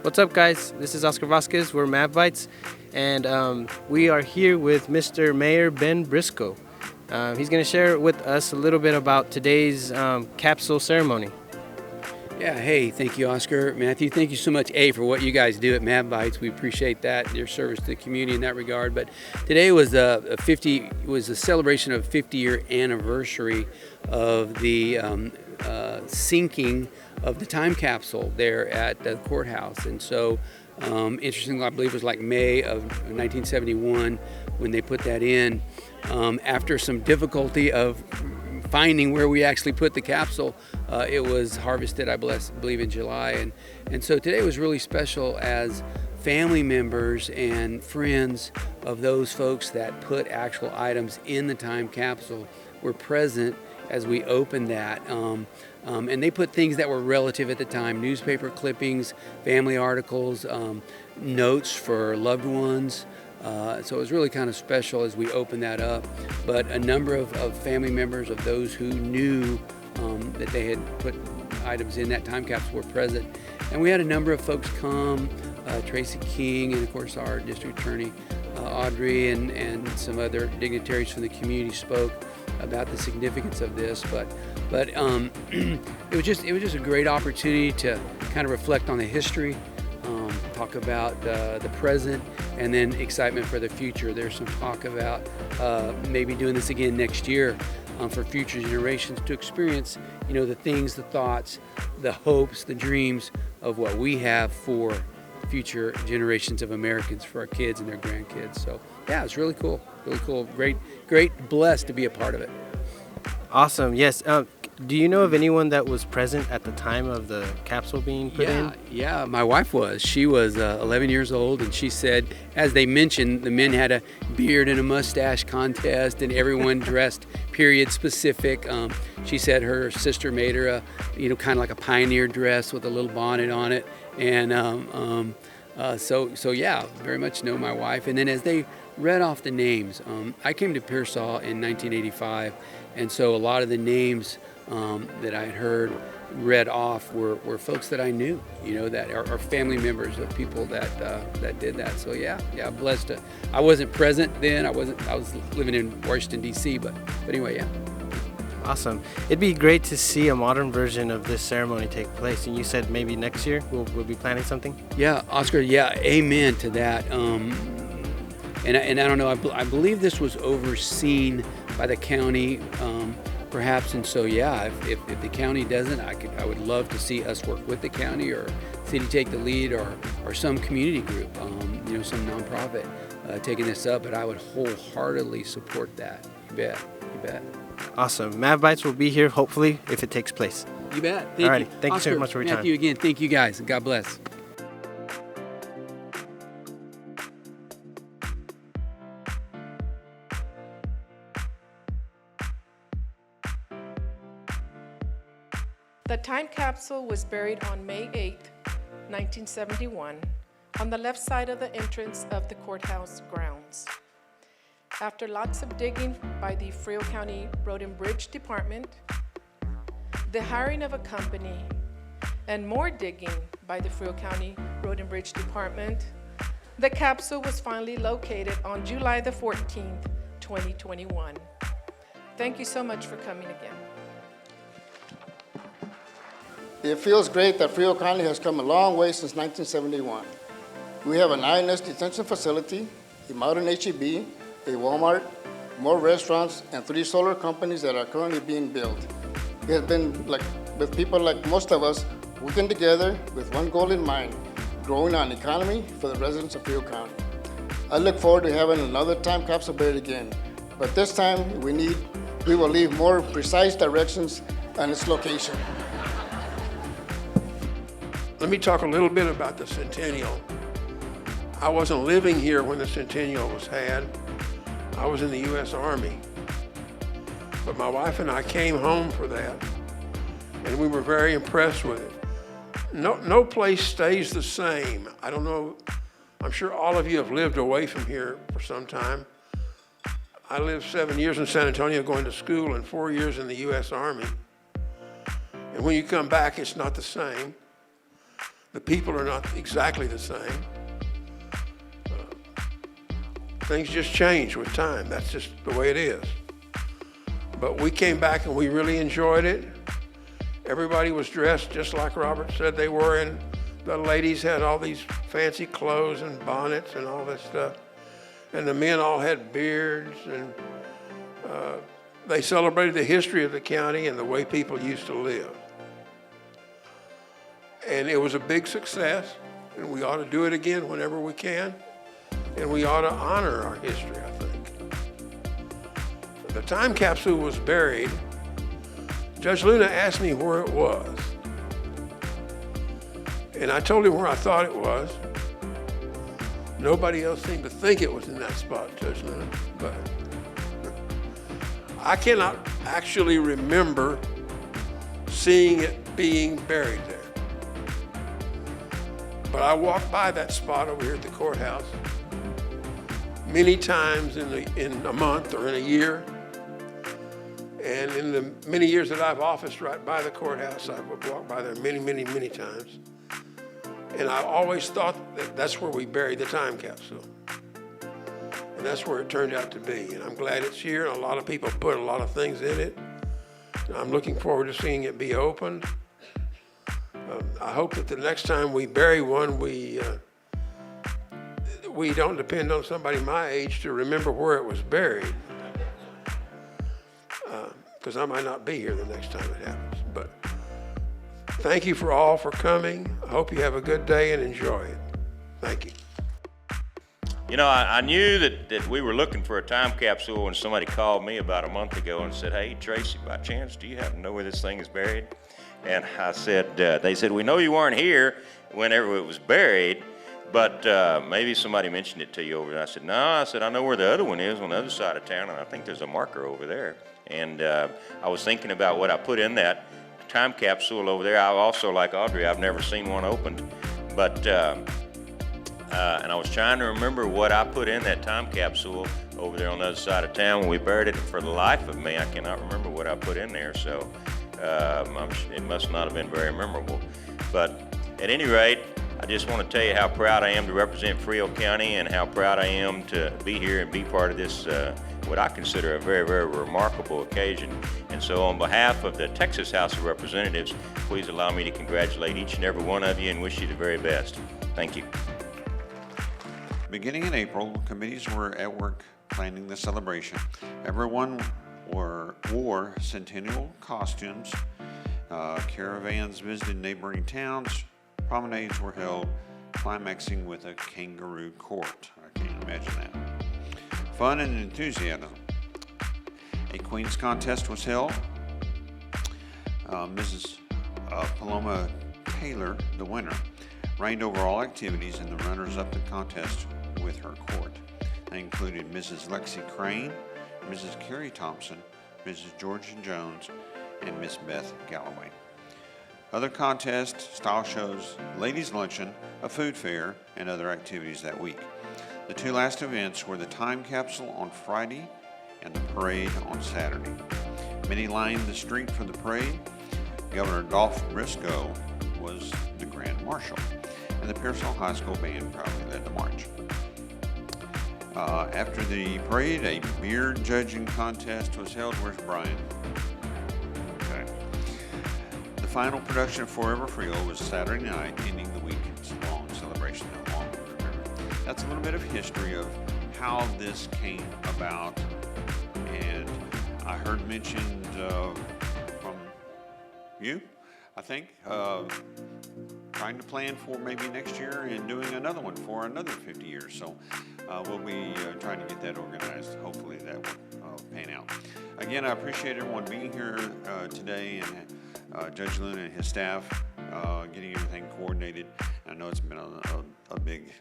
What's up, guys? This is Oscar Vasquez. We're Mavbytes, and we are here with Mr. Mayor Ben Briscoe. He's going to share with us a little bit about today's capsule ceremony. Yeah, hey, thank you, Oscar. Matthew, thank you so much, for what you guys do at Mavbytes. We appreciate that, your service to the community in that regard. But today was a celebration of 50-year anniversary of the sinking of the time capsule there at the courthouse. And so, interestingly, I believe it was like May of 1971 when they put that in. After some difficulty of finding where we actually put the capsule, it was harvested, I believe, in July. And so today was really special as family members and friends of those folks that put actual items in the time capsule were present as we opened that. And they put things that were relative at the time, newspaper clippings, family articles, notes for loved ones. So it was really kind of special as we opened that up. But a number of family members of those who knew that they had put items in that time capsule were present. And we had a number of folks come, Tracy King, and of course our district attorney, Audrey, and some other dignitaries from the community spoke about the significance of this. But it was just a great opportunity to kind of reflect on the history, talk about the present, and then excitement for the future. There's some talk about maybe doing this again next year for future generations to experience, the things, the thoughts, the hopes, the dreams of what we have for future generations of Americans, for our kids and their grandkids. So yeah, it's really cool, great, blessed to be a part of it. Awesome. Yes. Do you know of anyone that was present at the time of the capsule being put in? Yeah, my wife was. She was 11 years old, and she said, as they mentioned, the men had a beard and a mustache contest, and everyone dressed period specific. She said her sister made her a, kind of like a pioneer dress with a little bonnet on it, and so yeah, very much know my wife. And then as they read off the names, I came to Pearsall in 1985, and so a lot of the names that I had heard read off were folks that I knew, that are family members of people that did that. So yeah, blessed to. I wasn't present then. I was living in Washington D.C. But anyway, yeah. Awesome. It'd be great to see a modern version of this ceremony take place. And you said maybe next year we'll be planning something. Yeah, Oscar. Yeah, amen to that. And I don't know. I believe this was overseen by the county. Perhaps, and so yeah, if the county doesn't, I would love to see us work with the county, or city take the lead, or some community group, some nonprofit taking this up. But I would wholeheartedly support that. You bet. Awesome. Mavbytes will be here hopefully if it takes place. You bet. All right. Thank Oscar, you so much for your time. Matthew, again, thank you guys, and God bless. The time capsule was buried on May 8, 1971, on the left side of the entrance of the courthouse grounds. After lots of digging by the Frio County Road and Bridge Department, the hiring of a company, and more digging by the Frio County Road and Bridge Department, the capsule was finally located on July the 14th, 2021. Thank you so much for coming again. It feels great that Frio County has come a long way since 1971. We have an INS detention facility, a modern HEB, a Walmart, more restaurants, and 3 solar companies that are currently being built. It has been with people like most of us working together with one goal in mind, growing an economy for the residents of Frio County. I look forward to having another time capsule buried again, but this time we will leave more precise directions on its location. Let me talk a little bit about the Centennial. I wasn't living here when the Centennial was had. I was in the U.S. Army. But my wife and I came home for that, and we were very impressed with it. No place stays the same. I don't know, I'm sure all of you have lived away from here for some time. I lived 7 years in San Antonio going to school and 4 years in the U.S. Army. And when you come back, it's not the same. The people are not exactly the same. Things just change with time. That's just the way it is. But we came back and we really enjoyed it. Everybody was dressed just like Robert said they were, and the ladies had all these fancy clothes and bonnets and all this stuff. And the men all had beards, and they celebrated the history of the county and the way people used to live. And it was a big success, and we ought to do it again whenever we can. And we ought to honor our history, I think. The time capsule was buried. Judge Luna asked me where it was. And I told him where I thought it was. Nobody else seemed to think it was in that spot, Judge Luna. But I cannot actually remember seeing it being buried there. But I walked by that spot over here at the courthouse many times in a month or in a year. And in the many years that I've officed right by the courthouse, I've walked by there many, many, many times. And I always thought that that's where we buried the time capsule. And that's where it turned out to be. And I'm glad it's here. And a lot of people put a lot of things in it. And I'm looking forward to seeing it be opened. I hope that the next time we bury one, we don't depend on somebody my age to remember where it was buried. Because I might not be here the next time it happens. But thank you for all for coming. I hope you have a good day and enjoy it. Thank you. You know, I knew that we were looking for a time capsule when somebody called me about a month ago and said, "Hey, Tracy, by chance, do you happen to know where this thing is buried?" And I said, they said, "We know you weren't here whenever it was buried, but maybe somebody mentioned it to you over there." I said, "No," I said, "I know where the other one is on the other side of town, and I think there's a marker over there." And I was thinking about what I put in that time capsule over there. I also, like Audrey, I've never seen one opened, but and I was trying to remember what I put in that time capsule over there on the other side of town when we buried it. And for the life of me, I cannot remember what I put in there. So it must not have been very memorable. But at any rate, I just want to tell you how proud I am to represent Frio County and how proud I am to be here and be part of this, what I consider a very, very remarkable occasion. And so on behalf of the Texas House of Representatives, please allow me to congratulate each and every one of you and wish you the very best. Thank you. Beginning in April, committees were at work planning the celebration. Everyone wore centennial costumes, caravans visited neighboring towns, promenades were held, climaxing with a kangaroo court. I can't imagine that. Fun and enthusiasm. A Queen's contest was held. Mrs. Paloma Taylor, the winner, reigned over all activities, and the runners-up the contest with her court. They included Mrs. Lexi Crane, Mrs. Carrie Thompson, Mrs. Georgia Jones, and Miss Beth Galloway. Other contests, style shows, ladies' luncheon, a food fair, and other activities that week. The two last events were the time capsule on Friday and the parade on Saturday. Many lined the street for the parade. Governor Dolph Briscoe was the Grand Marshal, and the Pearsall High School band proudly led the march. After the parade, a beer judging contest was held. Where's Brian? Okay. The final production of Forever Frio was Saturday night, ending the weekend's long celebration of Long River. That's a little bit of history of how this came about, and I heard mentioned from you, I think, trying to plan for maybe next year and doing another one for another 50 years. So we'll be trying to get that organized. Hopefully that will pan out. Again, I appreciate everyone being here today, and Judge Luna and his staff getting everything coordinated. I know it's been a big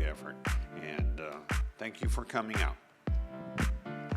effort, and thank you for coming out.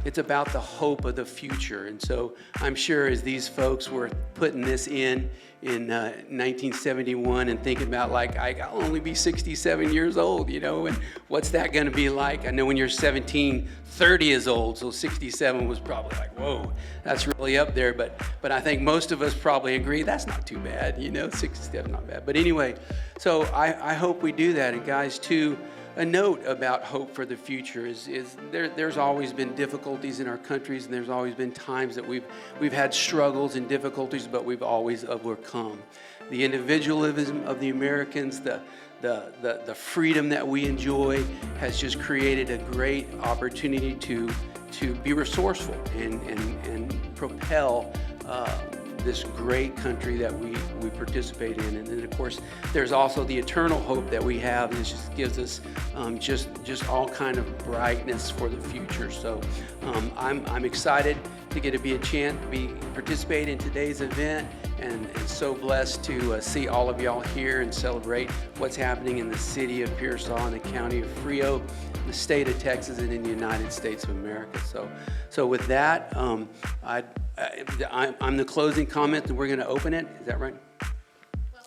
It's about the hope of the future. And so I'm sure as these folks were putting this in 1971 and thinking about, like, I'll only be 67 years old, you know, and what's that going to be like? I know when you're 17, 30 years old, so 67 was probably like, whoa, that's really up there. But I think most of us probably agree that's not too bad, you know, 67 not bad. But anyway, so I hope we do that. And guys, too, a note about hope for the future is there's always been difficulties in our countries, and there's always been times that we've had struggles and difficulties, but we've always overcome. The individualism of the Americans, the freedom that we enjoy has just created a great opportunity to be resourceful and propel this great country that we participate in. And then, of course, there's also the eternal hope that we have, and it just gives us just all kind of brightness for the future. So I'm excited to get to be a chance to participate in today's event, and so blessed to see all of y'all here and celebrate what's happening in the city of Pearsall and the county of Frio, the state of Texas, and in the United States of America. So with that, I'm the closing comment, and we're going to open it. Is that right? Well,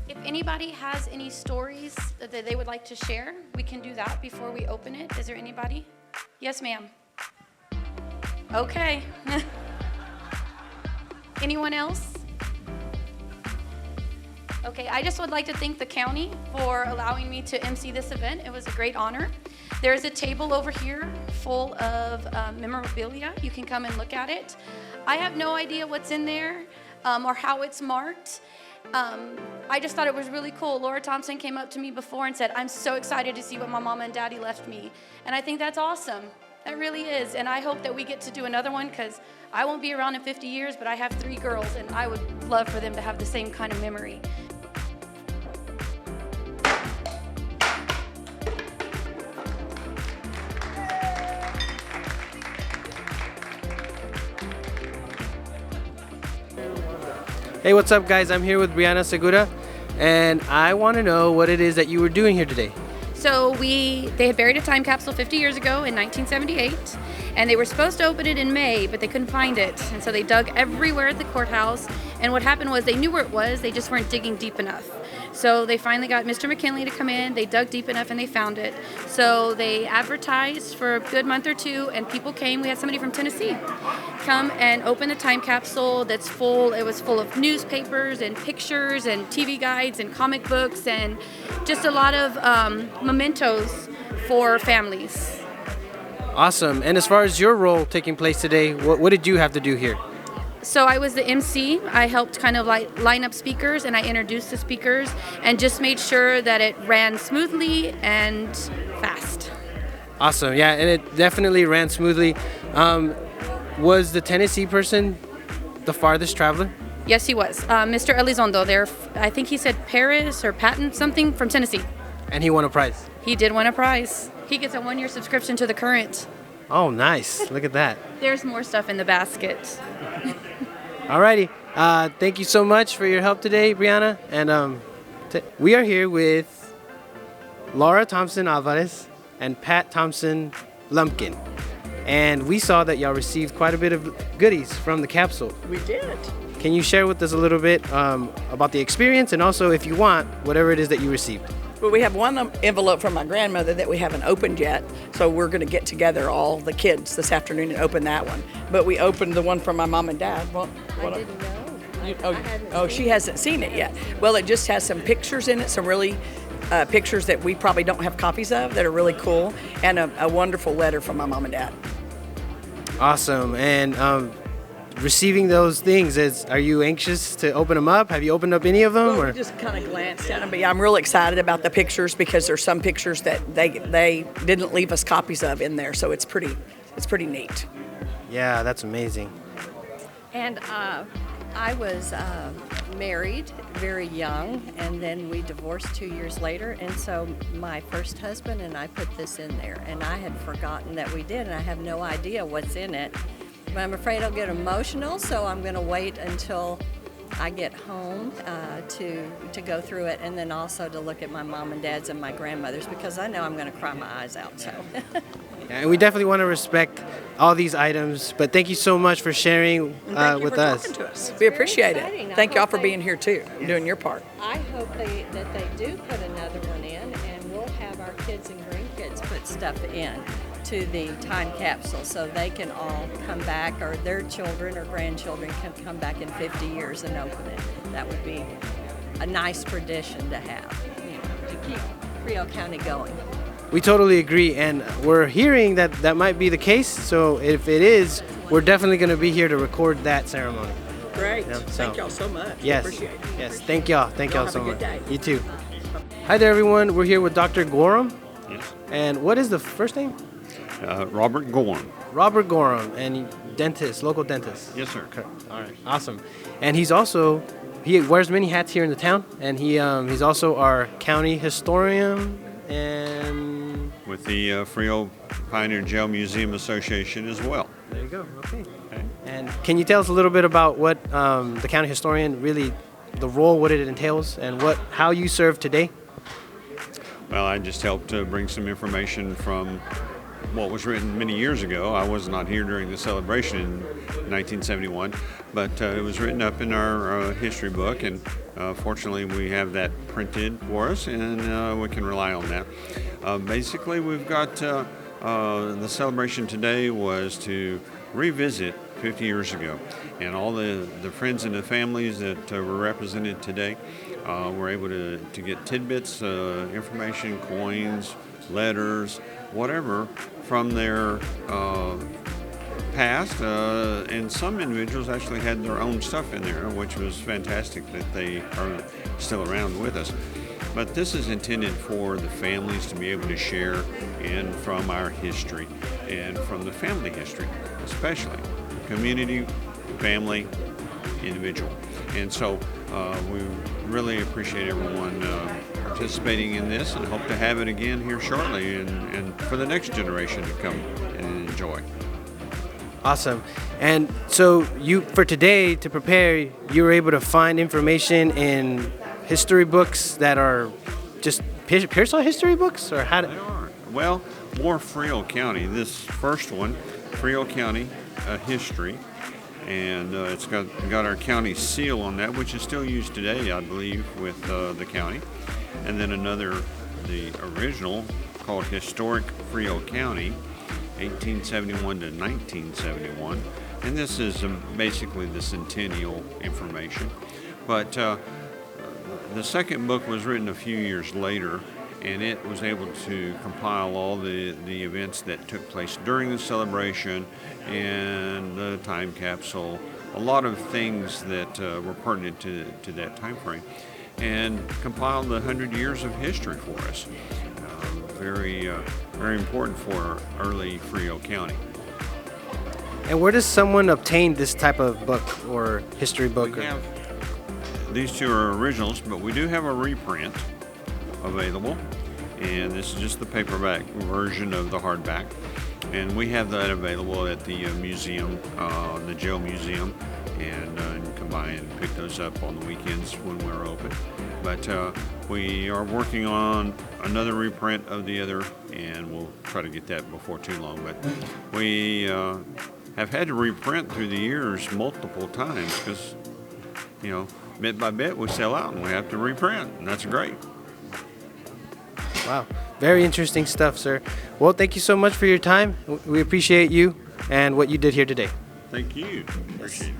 if anybody has any stories that they would like to share, we can do that before we open it. Is there anybody? Yes, ma'am. Okay. Anyone else? Okay, I just would like to thank the county for allowing me to MC this event. It was a great honor. There's a table over here full of memorabilia. You can come and look at it. I have no idea what's in there or how it's marked. I just thought it was really cool. Laura Thompson came up to me before and said, "I'm so excited to see what my mama and daddy left me." And I think that's awesome. That really is. And I hope that we get to do another one, because I won't be around in 50 years, but I have 3 girls, and I would love for them to have the same kind of memory. Hey, what's up, guys? I'm here with Brianna Segura, and I want to know what it is that you were doing here today. So they had buried a time capsule 50 years ago in 1978, and they were supposed to open it in May, but they couldn't find it. And so they dug everywhere at the courthouse, and what happened was they knew where it was, they just weren't digging deep enough. So they finally got Mr. McKinley to come in, they dug deep enough and they found it. So they advertised for a good month or 2, and people came. We had somebody from Tennessee come and open the time capsule that's full. It was full of newspapers and pictures and TV guides and comic books and just a lot of mementos for families. Awesome. And as far as your role taking place today, what did you have to do here? So I was the MC. I helped kind of like line up speakers, and I introduced the speakers and just made sure that it ran smoothly and fast. Awesome. Yeah, and it definitely ran smoothly. Was the Tennessee person the farthest traveler? Yes, he was. Mr. Elizondo there, I think he said Paris or Patton, something, from Tennessee. And he won a prize? He did win a prize. He gets a 1-year subscription to the Current. Oh, nice. Look at that. There's more stuff in the basket. Alrighty. Thank you so much for your help today, Brianna. And we are here with Laura Thompson Alvarez and Pat Thompson Lumpkin. And we saw that y'all received quite a bit of goodies from the capsule. We did. Can you share with us a little bit about the experience, and also, if you want, whatever it is that you received? Well, we have one envelope from my grandmother that we haven't opened yet, so we're going to get together, all the kids, this afternoon and open that one. But we opened the one from my mom and dad. Well, I didn't know. she hasn't seen it yet. Well, it just has some pictures in it, some really pictures that we probably don't have copies of that are really cool, and a wonderful letter from my mom and dad. Awesome. And receiving those things, are you anxious to open them up? Have you opened up any of them? Well, we just kind of glanced at them, but yeah, I'm real excited about the pictures, because there's some pictures that they didn't leave us copies of in there, so it's pretty neat. Yeah, that's amazing. And I was married very young, and then we divorced 2 years later, and so my first husband and I put this in there, and I had forgotten that we did, and I have no idea what's in it. But I'm afraid I'll get emotional, so I'm going to wait until I get home to go through it, and then also to look at my mom and dad's and my grandmother's, because I know I'm going to cry my eyes out. So. And we definitely want to respect all these items, but thank you so much for sharing Thank you with for us. talking to us. We appreciate exciting. it. I Thank y'all hope for they- being here too, doing your part. I hope that they do put another one in, and we'll have our kids and grandkids put stuff in to the time capsule so they can all come back, or their children or grandchildren can come back in 50 years and open it. That would be a nice tradition to have, to keep Creole County going. We totally agree, and we're hearing that that might be the case. So if it is, we're definitely going to be here to record that ceremony. Great. Yeah, so- Thank y'all so much. Yes. Appreciate it. Yes. Thank y'all. Thank y'all Y'all so have a much. good day. You too. Hi there, everyone. We're here with Dr. Gorham. Yes. And what is the first name? Robert Gorham. Robert Gorham, and dentist, local dentist. Yes, sir. Okay. All right. Awesome. And he's also, he wears many hats here in the town, and he's also our county historian and With the Frio Pioneer Jail Museum Association as well. there you go. Okay. And can you tell us a little bit about what the county historian really, the role, what it entails, and how you serve today? Well, I just helped bring some information from what was written many years ago. I was not here during the celebration in 1971, but it was written up in our history book, and fortunately we have that printed for us, and we can rely on that. Basically, we've got the celebration today was to revisit 50 years ago, and all the friends and the families that were represented today were able to get tidbits, information, coins, letters, whatever from their past, and some individuals actually had their own stuff in there, which was fantastic that they are still around with us. But this is intended for the families to be able to share in from our history and from the family history, especially community, family, individual. And so we really appreciate everyone participating in this, and hope to have it again here shortly, and for the next generation to come and enjoy. Awesome. And so for today, to prepare, you were able to find information in history books that are just Pearsall history books, or how? They are. Well, more Frio County. This first one, Frio County History, and it's got our county seal on that, which is still used today, I believe, with the county. And then the original, called Historic Frio County, 1871 to 1971. And this is basically the centennial information. But the second book was written a few years later, and it was able to compile all the events that took place during the celebration and the time capsule, a lot of things that were pertinent to that time frame, and compile the 100 years of history for us. Very important for early Frio County. And where does someone obtain this type of book or history book? These two are originals, but we do have a reprint available, and this is just the paperback version of the hardback, and we have that available at the museum, the jail museum, and you can come by and pick those up on the weekends when we're open. But we are working on another reprint of the other, and we'll try to get that before too long. But we have had to reprint through the years multiple times because, bit by bit we sell out and we have to reprint, and that's great. Wow, very interesting stuff, sir. Well, thank you so much for your time. We appreciate you and what you did here today. Thank you. Appreciate it.